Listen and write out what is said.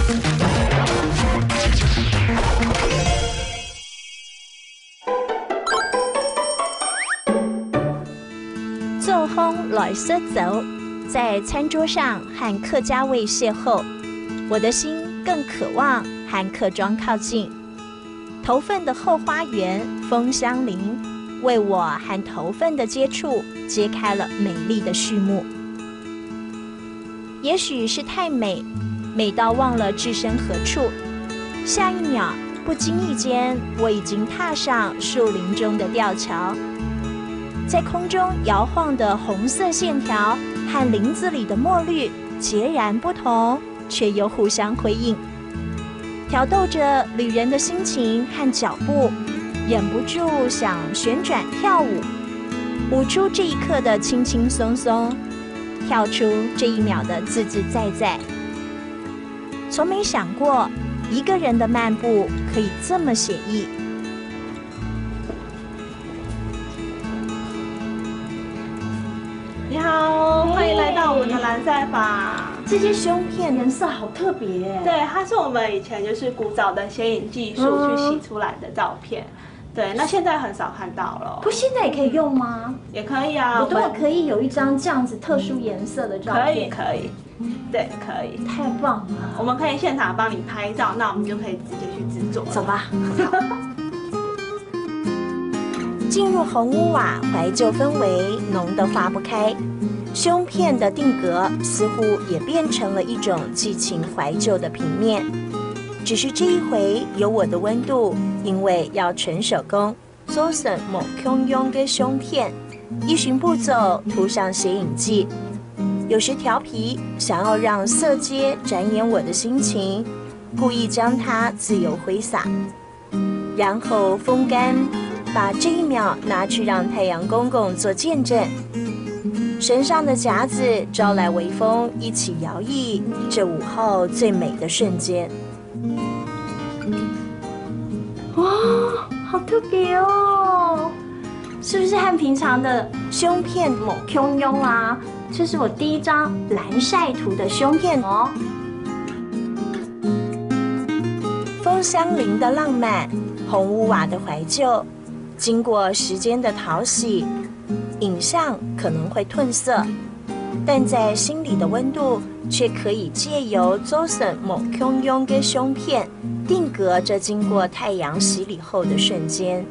做烘来色走，在餐桌上和客家味邂逅，我的心更渴望和客庄靠近。头份的后花园枫香林，为我和头份的接触揭开了美丽的序幕。也许是太美，美到忘了置身何处。下一秒，不经意间，我已经踏上树林中的吊桥。在空中摇晃的红色线条和林子里的墨绿截然不同，却又互相辉映，挑逗着旅人的心情和脚步，忍不住想旋转跳舞，舞出这一刻的轻轻松松，跳出这一秒的自自在在。从没想过一个人的漫步可以这么写意。你好，欢迎来到我们的蓝赛坊。这些胸片颜色好特别。对，它是我们以前就是古早的显影技术去洗出来的照片。对，那现在很少看到了。不，现在也可以用吗？也可以啊。我都可以有一张这样子特殊颜色的照片。可以，对，可以。太棒了！我们可以现场帮你拍照，那我们就可以直接去制作。走吧。进入红屋瓦，怀旧氛围浓得化不开。胸片的定格似乎也变成了一种寄情怀旧的平面。只是这一回有我的温度，因为要纯手工，做成某空用的胸片，依循步骤涂上显影剂。有时调皮，想要让色阶展演我的心情，故意将它自由挥洒，然后风干。把这一秒拿去让太阳公公做见证，身上的夹子招来微风，一起摇曳这午后最美的瞬间。哇，好特别哦！是不是和平常的胸片某胸用啊？这是我第一张蓝晒图的胸片哦。枫香林的浪漫，红屋瓦的怀旧。经过时间的淘洗，影像可能会褪色，但在心里的温度却可以借由做成某空用的胸片，定格着经过太阳洗礼后的瞬间。